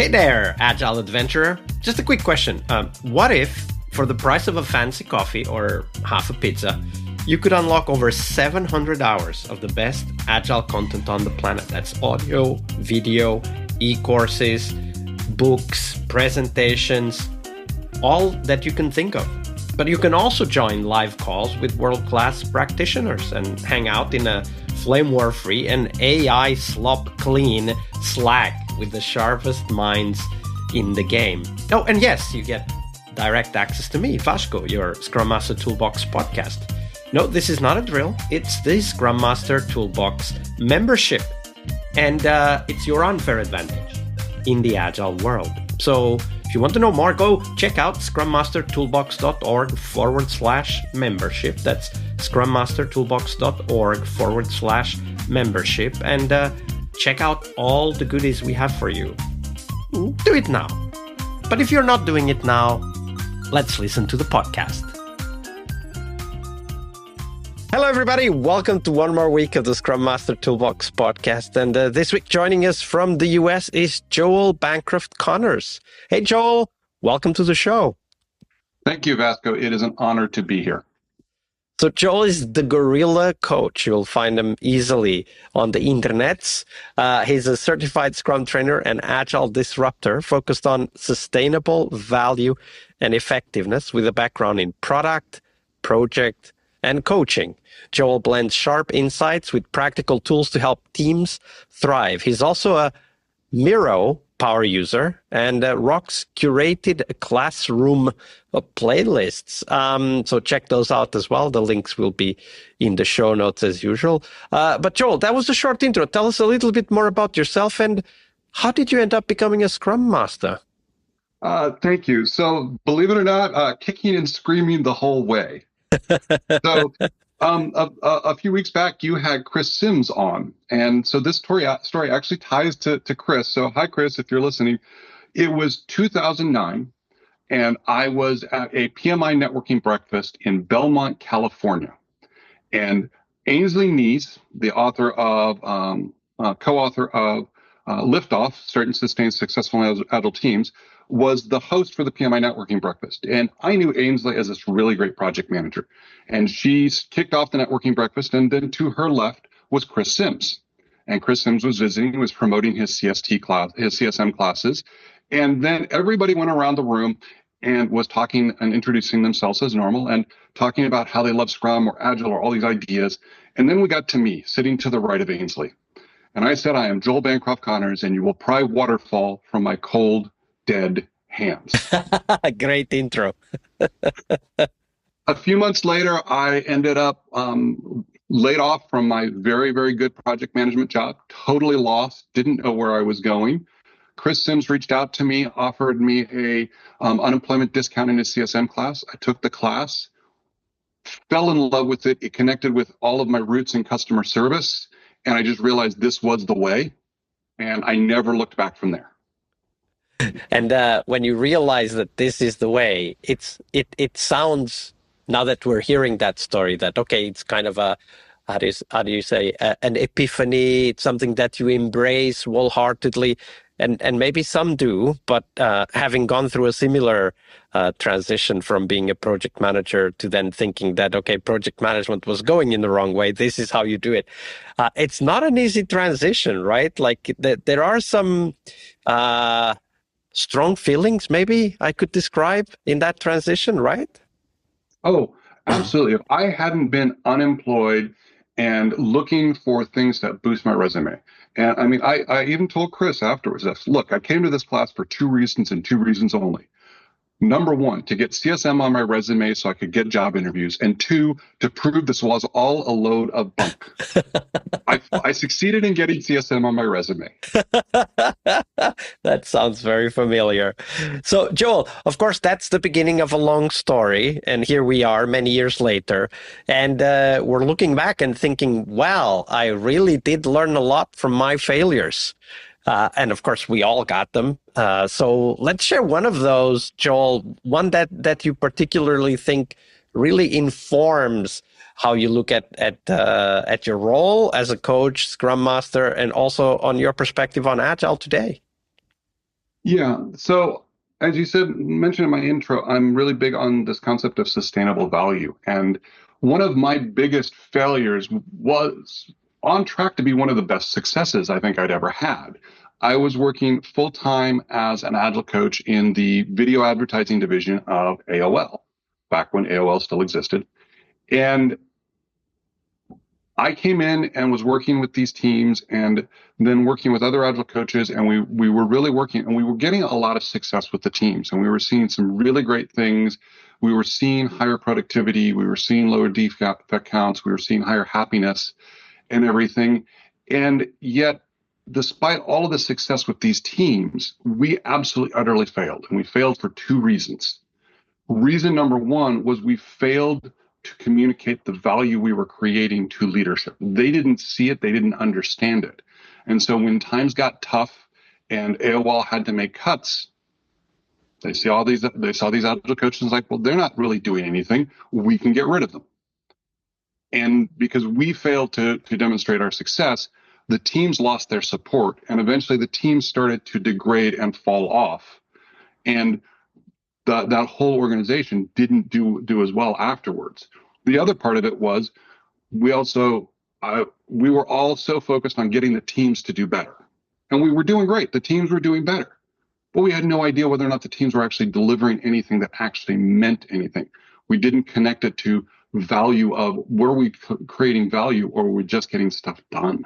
Hey there, Agile Adventurer. Just a quick question. What if, for the price of a fancy coffee or half a pizza, you could unlock over 700 hours of the best Agile content on the planet? That's audio, video, e-courses, books, presentations, all that you can think of. But you can also join live calls with world-class practitioners and hang out in a flame war-free and AI slop-clean Slack with the sharpest minds in the game. Oh, and yes, you get direct access to me, Vasco, your Scrum Master Toolbox podcast. No, this is not a drill. It's the Scrum Master Toolbox membership. And it's your unfair advantage in the Agile world. So if you want to know more, go check out scrummastertoolbox.org/membership. That's scrummastertoolbox.org/membership. And check out all the goodies we have for you. Do it now. But if you're not doing it now, let's listen to the podcast. Hello, everybody. Welcome to one more week of the Scrum Master Toolbox podcast. And this week, joining us from the US is Joel Bancroft-Connors. Hey, Joel. Welcome to the show. Thank you, Vasco. It is an honor to be here. So Joel is the Gorilla Coach. You'll find him easily on the internets. He's a certified Scrum trainer and Agile disruptor focused on sustainable value and effectiveness with a background in product, project, and coaching. Joel blends sharp insights with practical tools to help teams thrive. He's also a Miro power user and rocks curated classroom playlists. So check those out as well. The links will be in the show notes as usual. But Joel, that was a short intro. Tell us a little bit more about yourself and how did you end up becoming a Scrum Master? Thank you. So believe it or not, kicking and screaming the whole way. So a few weeks back, you had Chris Sims on. And so this story actually ties to Chris. So hi, Chris, if you're listening. It was 2009, and I was at a PMI networking breakfast in Belmont, California. And Ainsley Neese, the author of, co-author of Liftoff, Start and Sustain Successful Agile Teams, was the host for the PMI networking breakfast. And I knew Ainsley as this really great project manager. And she kicked off the networking breakfast. And then to her left was Chris Sims. And Chris Sims was visiting, was promoting his CST class, his CSM classes. And then everybody went around the room and was talking and introducing themselves as normal and talking about how they love Scrum or Agile or all these ideas. And then we got to me sitting to the right of Ainsley. And I said, I am Joel Bancroft-Connors, and you will pry waterfall from my cold, dead hands. Great intro. A few months later, I ended up laid off from my very, very good project management job, totally lost, didn't know where I was going. Chris Sims reached out to me, offered me a unemployment discount in his CSM class. I took the class, fell in love with it. It connected with all of my roots in customer service. And I just realized this was the way. And I never looked back from there. And when you realize that this is the way, it sounds, now that we're hearing that story, that, okay, it's kind of a, how do you say, an epiphany. It's something that you embrace wholeheartedly. And maybe some do, but having gone through a similar transition from being a project manager to then thinking that, okay, project management was going in the wrong way, this is how you do it. It's not an easy transition, right? Like there are some strong feelings, maybe I could describe, in that transition, right? Oh, absolutely. If I hadn't been unemployed and looking for things that boost my resume, and I mean, I even told Chris afterwards, look, I came to this class for two reasons and two reasons only. Number one, to get CSM on my resume so I could get job interviews. And two, to prove this was all a load of bunk. I succeeded in getting CSM on my resume. That sounds very familiar. So, Joel, of course, that's the beginning of a long story. And here we are many years later. And we're looking back and thinking, wow, I really did learn a lot from my failures. And of course, we all got them. So let's share one of those, Joel, one that you particularly think really informs how you look at your role as a coach, Scrum Master, and also on your perspective on Agile today. Yeah. So as you said, mentioned in my intro, I'm really big on this concept of sustainable value. And one of my biggest failures was on track to be one of the best successes I think I'd ever had. I was working full time as an agile coach in the video advertising division of AOL, back when AOL still existed. And I came in and was working with these teams and then working with other agile coaches, and we were really working and we were getting a lot of success with the teams, and we were seeing some really great things. We were seeing higher productivity, we were seeing lower defect counts, we were seeing higher happiness and everything. And yet, despite all of the success with these teams, we absolutely utterly failed. And we failed for two reasons. Reason number one was we failed to communicate the value we were creating to leadership. They didn't see it, they didn't understand it. And so when times got tough and AOL had to make cuts, they saw these agile coaches like, well, they're not really doing anything. We can get rid of them. And because we failed to demonstrate our success, the teams lost their support. And eventually the teams started to degrade and fall off. And that whole organization didn't do as well afterwards. The other part of it was we also we were all so focused on getting the teams to do better, and we were doing great. The teams were doing better, but we had no idea whether or not the teams were actually delivering anything that actually meant anything. We didn't connect it to value of were we creating value or were we just getting stuff done.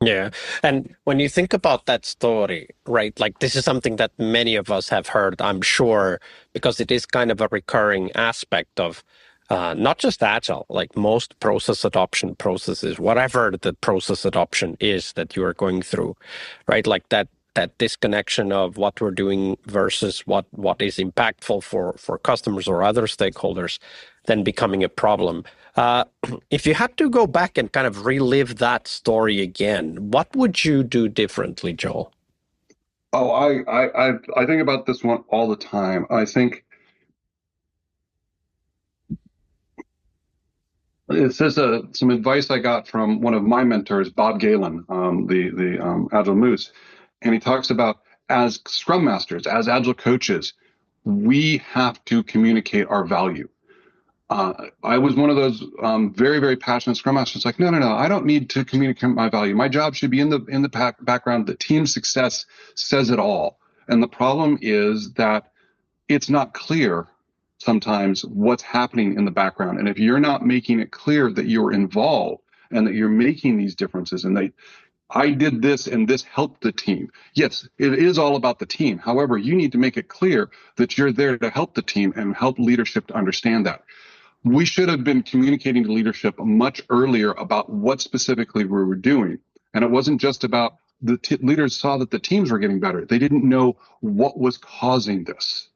Yeah. And when you think about that story, right, like this is something that many of us have heard, I'm sure, because it is kind of a recurring aspect of not just Agile, like most process adoption processes, whatever the process adoption is that you are going through, right? Like that disconnection of what we're doing versus what is impactful for customers or other stakeholders, then becoming a problem. If you had to go back and kind of relive that story again, what would you do differently, Joel? Oh, I think about this one all the time. I think it's just some advice I got from one of my mentors, Bob Galen, the Agile Moose, and he talks about as Scrum Masters, as Agile coaches, we have to communicate our value. I was one of those very, very passionate Scrum Masters. Like, no, I don't need to communicate my value. My job should be in the background. The team success says it all. And the problem is that it's not clear sometimes what's happening in the background. And if you're not making it clear that you're involved and that you're making these differences and I did this and this helped the team. Yes, it is all about the team. However, you need to make it clear that you're there to help the team and help leadership to understand that. We should have been communicating to leadership much earlier about what specifically we were doing. And it wasn't just about the leaders saw that the teams were getting better. They didn't know what was causing this.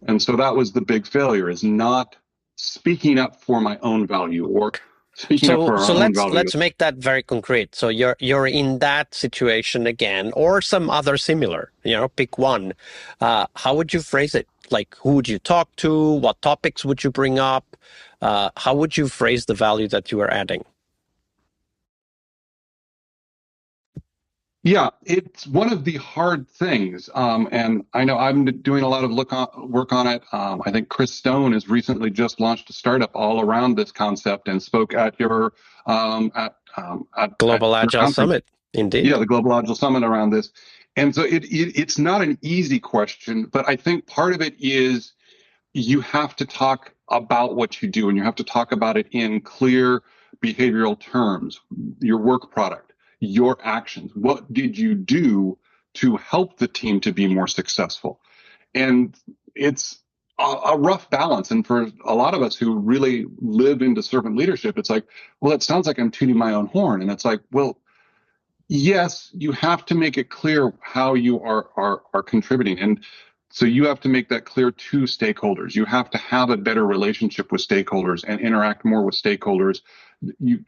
And so that was the big failure, is not speaking up for my own value or speaking up for our So own value. let's make that very concrete. So you're in that situation again, or some other similar. Pick one. How would you phrase it? Like, who would you talk to? What topics would you bring up? How would you phrase the value that you are adding? Yeah, it's one of the hard things. And I know I'm doing a lot of work on it. I think Chris Stone has recently just launched a startup all around this concept and spoke at your Global at your Agile conference. Summit, indeed. Yeah, the Global Agile Summit around this. And so it's not an easy question, but I think part of it is you have to talk about what you do and you have to talk about it in clear behavioral terms, your work product, your actions. What did you do to help the team to be more successful? And it's a rough balance. And for a lot of us who really live into servant leadership, it's like, well, it sounds like I'm tooting my own horn. And it's like, well, yes, you have to make it clear how you are contributing. And so you have to make that clear to stakeholders. You have to have a better relationship with stakeholders and interact more with stakeholders.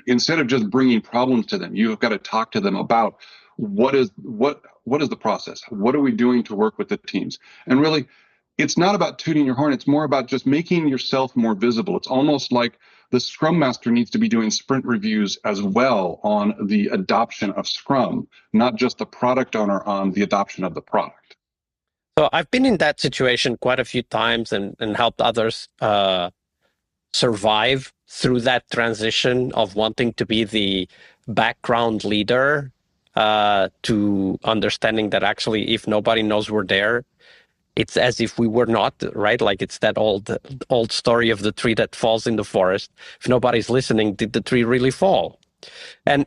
Instead of just bringing problems to them, you've got to talk to them about what is the process? What are we doing to work with the teams? And really, it's not about tooting your horn. It's more about just making yourself more visible. It's almost like the Scrum Master needs to be doing sprint reviews as well on the adoption of Scrum, not just the product owner on the adoption of the product. So I've been in that situation quite a few times and helped others survive through that transition of wanting to be the background leader to understanding that actually if nobody knows we're there, it's as if we were not, right? Like it's that old story of the tree that falls in the forest. If nobody's listening, did the tree really fall? And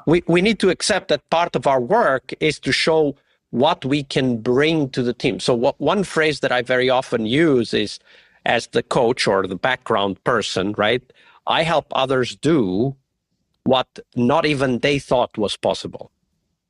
we need to accept that part of our work is to show what we can bring to the team. So one phrase that I very often use is, as the coach or the background person, right? I help others do what not even they thought was possible.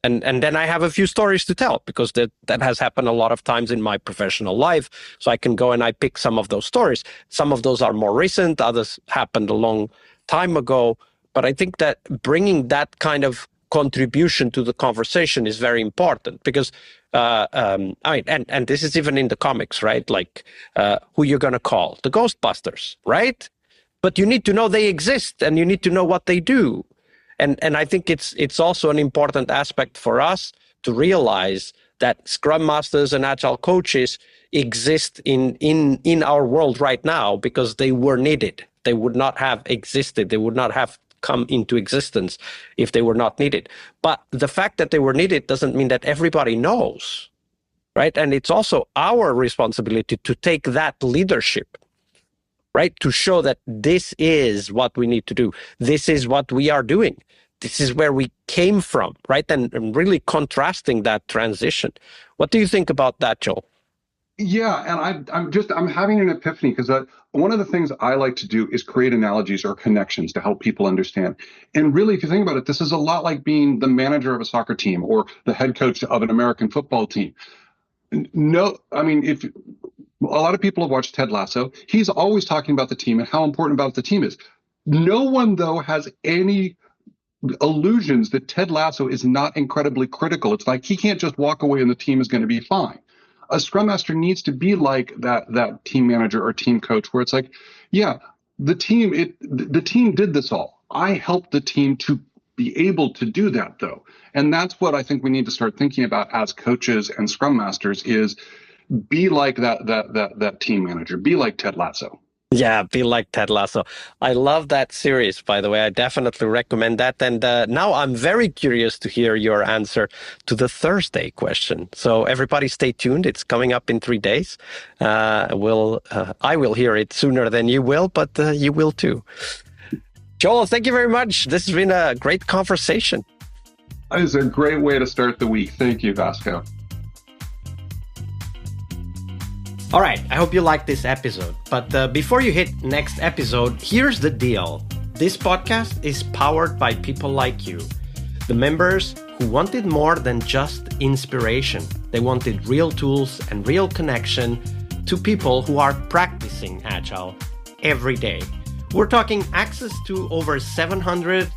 And then I have a few stories to tell because that has happened a lot of times in my professional life. So I can go and I pick some of those stories. Some of those are more recent, others happened a long time ago. But I think that bringing that kind of contribution to the conversation is very important because, and this is even in the comics, right? Like who you're going to call, the Ghostbusters, right? But you need to know they exist and you need to know what they do. And I think it's also an important aspect for us to realize that Scrum Masters and Agile coaches exist in our world right now because they were needed. They would not have existed. They would not have come into existence if they were not needed. But the fact that they were needed doesn't mean that everybody knows, right? And it's also our responsibility to take that leadership, right? To show that this is what we need to do. This is what we are doing. This is where we came from, right? And really contrasting that transition. What do you think about that, Joel? Yeah, and I'm having an epiphany because one of the things I like to do is create analogies or connections to help people understand. And really, if you think about it, this is a lot like being the manager of a soccer team or the head coach of an American football team. No, I mean, if a lot of people have watched Ted Lasso, he's always talking about the team and how important about the team is. No one, though, has any illusions that Ted Lasso is not incredibly critical. It's like he can't just walk away and the team is going to be fine. A Scrum Master needs to be like that team manager or team coach where it's like, yeah, the team did this all. I helped the team to be able to do that, though. And that's what I think we need to start thinking about as coaches and Scrum Masters is be like that team manager, be like Ted Lasso. Yeah, be like Ted Lasso. I love that series, by the way. I definitely recommend that. And now I'm very curious to hear your answer to the Thursday question. So everybody stay tuned. It's coming up in 3 days. I will hear it sooner than you will, but you will too. Joel, thank you very much. This has been a great conversation. It's a great way to start the week. Thank you, Vasco. All right, I hope you liked this episode. But before you hit next episode, here's the deal. This podcast is powered by people like you, the members who wanted more than just inspiration. They wanted real tools and real connection to people who are practicing Agile every day. We're talking access to over 700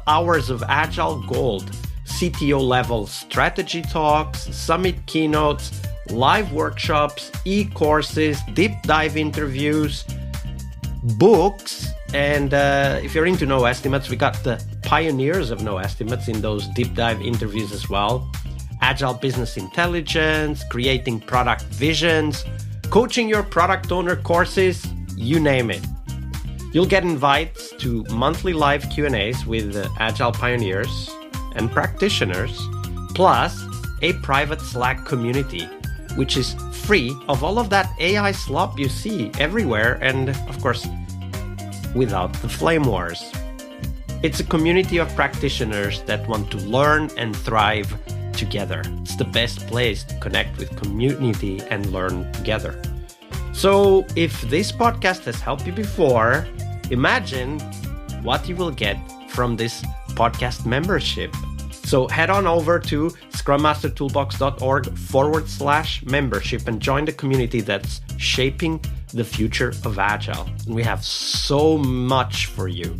hours of Agile Gold, CTO level strategy talks, summit keynotes, live workshops, e-courses, deep dive interviews, books, and if you're into No Estimates, we got the pioneers of No Estimates in those deep dive interviews as well. Agile business intelligence, creating product visions, coaching your product owner courses, you name it. You'll get invites to monthly live Q&As with Agile pioneers and practitioners, plus a private Slack community, which is free of all of that AI slop you see everywhere and, of course, without the flame wars. It's a community of practitioners that want to learn and thrive together. It's the best place to connect with community and learn together. So if this podcast has helped you before, imagine what you will get from this podcast membership. So head on over to scrummastertoolbox.org/membership and join the community that's shaping the future of Agile. And we have so much for you.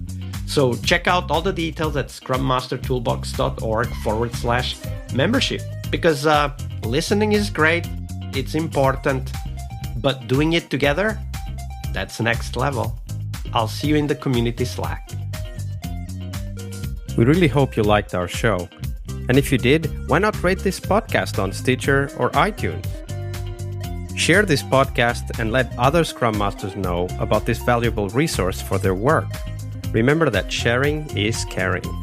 So check out all the details at scrummastertoolbox.org/membership because listening is great, it's important, but doing it together, that's next level. I'll see you in the community Slack. We really hope you liked our show. And if you did, why not rate this podcast on Stitcher or iTunes? Share this podcast and let other Scrum Masters know about this valuable resource for their work. Remember that sharing is caring.